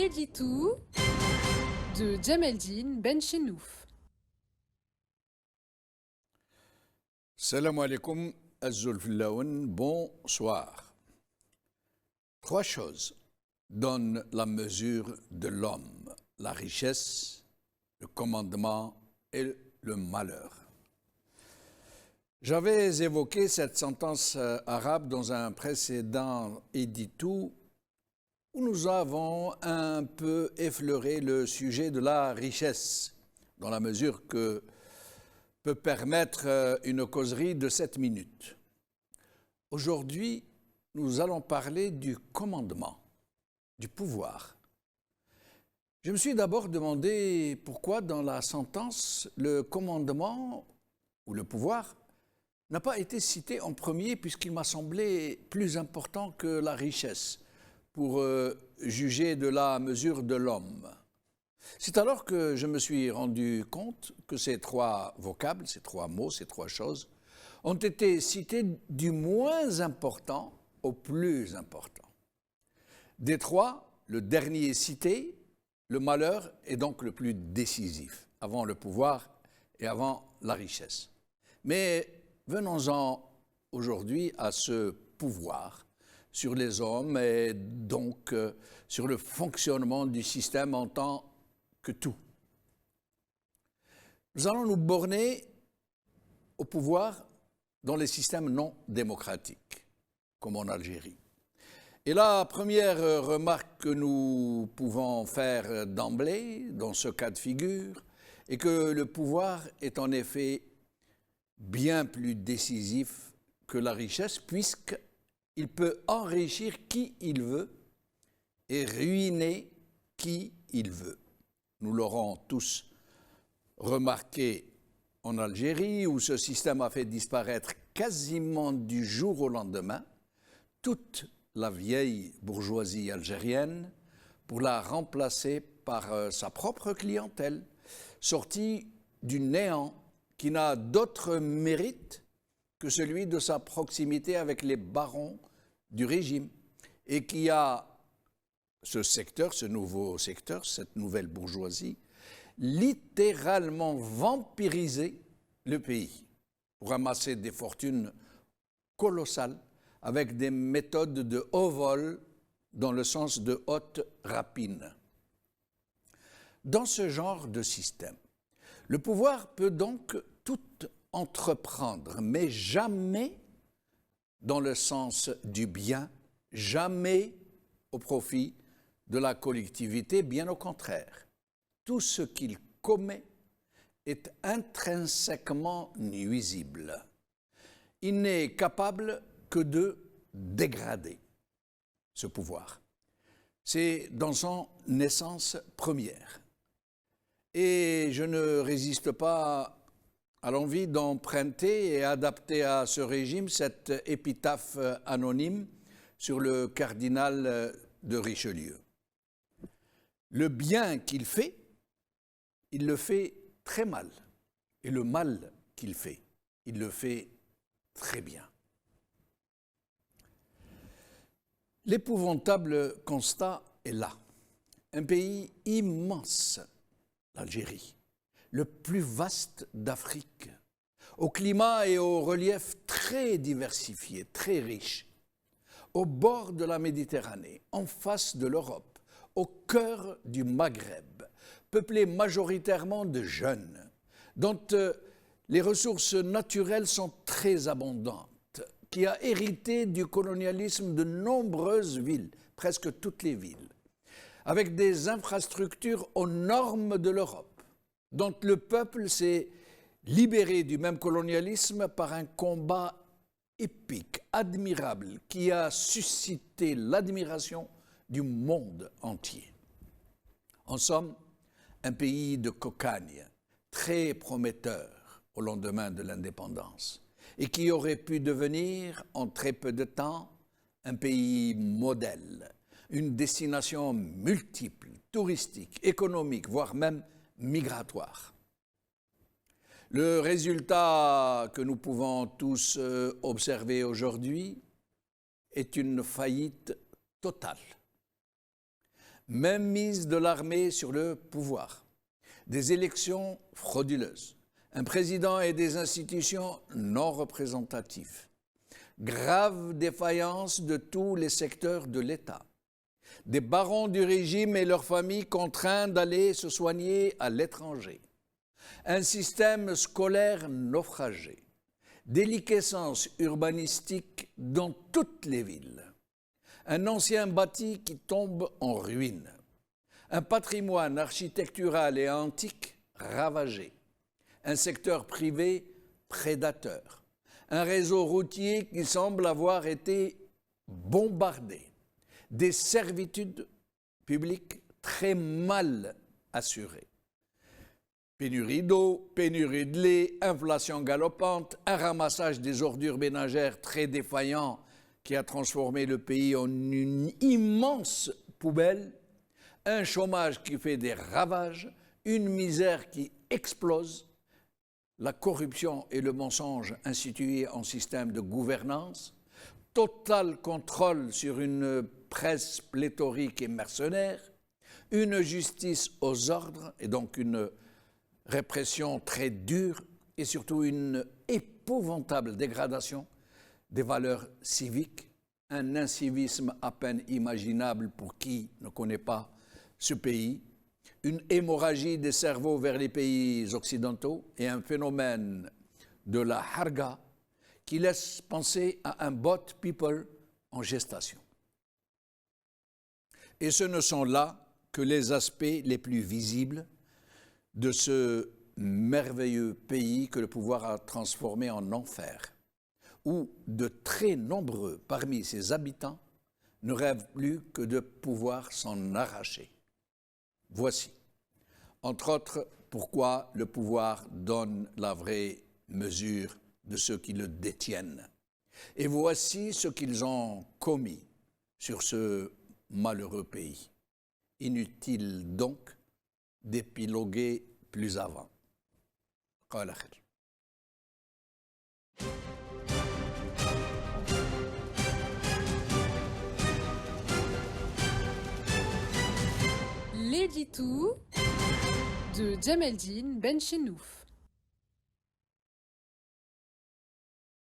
Editou de Djemeldine Benchenouf. Salam alaikum, Azulfillaoun, bonsoir. Trois choses donnent la mesure de l'homme: la richesse, le commandement et le malheur. J'avais évoqué cette sentence arabe dans un précédent éditou où nous avons un peu effleuré le sujet de la richesse, dans la mesure que peut permettre une causerie de 7 minutes. Aujourd'hui, nous allons parler du commandement, du pouvoir. Je me suis d'abord demandé pourquoi dans la sentence, le commandement ou le pouvoir n'a pas été cité en premier, puisqu'il m'a semblé plus important que la richesse pour juger de la mesure de l'homme. C'est alors que je me suis rendu compte que ces trois vocables, ces trois mots, ces trois choses, ont été cités du moins important au plus important. Des trois, le dernier cité, le malheur, est donc le plus décisif, avant le pouvoir et avant la richesse. Mais venons-en aujourd'hui à ce pouvoir sur les hommes et donc sur le fonctionnement du système en tant que tout. Nous allons nous borner au pouvoir dans les systèmes non démocratiques, comme en Algérie. Et la première remarque que nous pouvons faire d'emblée dans ce cas de figure est que le pouvoir est en effet bien plus décisif que la richesse, puisqu'il peut enrichir qui il veut et ruiner qui il veut. Nous l'aurons tous remarqué en Algérie, où ce système a fait disparaître quasiment du jour au lendemain toute la vieille bourgeoisie algérienne pour la remplacer par sa propre clientèle, sortie du néant, qui n'a d'autre mérite que celui de sa proximité avec les barons du régime, et qui a ce secteur, ce nouveau secteur, cette nouvelle bourgeoisie, littéralement vampirisé le pays pour amasser des fortunes colossales avec des méthodes de haut vol dans le sens de haute rapine. Dans ce genre de système, le pouvoir peut donc tout entreprendre, mais jamais dans le sens du bien, jamais au profit de la collectivité, bien au contraire. Tout ce qu'il commet est intrinsèquement nuisible. Il n'est capable que de dégrader ce pouvoir. C'est dans son essence première. Et je ne résiste pas à l'envie d'emprunter et adapter à ce régime cette épitaphe anonyme sur le cardinal de Richelieu. Le bien qu'il fait, il le fait très mal. Et le mal qu'il fait, il le fait très bien. L'épouvantable constat est là. Un pays immense, l'Algérie, le plus vaste d'Afrique, au climat et au relief très diversifiés, très riches, au bord de la Méditerranée, en face de l'Europe, au cœur du Maghreb, peuplé majoritairement de jeunes, dont les ressources naturelles sont très abondantes, qui a hérité du colonialisme de nombreuses villes, presque toutes les villes, avec des infrastructures aux normes de l'Europe, dont le peuple s'est libéré du même colonialisme par un combat épique, admirable, qui a suscité l'admiration du monde entier. En somme, un pays de cocagne, très prometteur au lendemain de l'indépendance, et qui aurait pu devenir, en très peu de temps, un pays modèle, une destination multiple, touristique, économique, voire même migratoire. Le résultat que nous pouvons tous observer aujourd'hui est une faillite totale. même mise de l'armée sur le pouvoir, des élections frauduleuses, un président et des institutions non représentatifs, grave défaillance de tous les secteurs de l'État, des barons du régime et leurs familles contraints d'aller se soigner à l'étranger, un système scolaire naufragé, déliquescence urbanistique dans toutes les villes, un ancien bâti qui tombe en ruine, un patrimoine architectural et antique ravagé, un secteur privé prédateur, un réseau routier qui semble avoir été bombardé, des servitudes publiques très mal assurées. Pénurie d'eau, pénurie de lait, inflation galopante, un ramassage des ordures ménagères très défaillant qui a transformé le pays en une immense poubelle, un chômage qui fait des ravages, une misère qui explose, la corruption et le mensonge institués en système de gouvernance, total contrôle sur une presse pléthorique et mercenaire, une justice aux ordres et donc une répression très dure et surtout une épouvantable dégradation des valeurs civiques, un incivisme à peine imaginable pour qui ne connaît pas ce pays, une hémorragie des cerveaux vers les pays occidentaux et un phénomène de la harga qui laisse penser à un bot people en gestation. Et ce ne sont là que les aspects les plus visibles de ce merveilleux pays que le pouvoir a transformé en enfer, où de très nombreux parmi ses habitants ne rêvent plus que de pouvoir s'en arracher. Voici, entre autres, pourquoi le pouvoir donne la vraie mesure de ceux qui le détiennent. Et voici ce qu'ils ont commis sur ce malheureux pays. Inutile donc d'épiloguer plus avant. قال خير. L'édito de Djemeldine Benchenouf.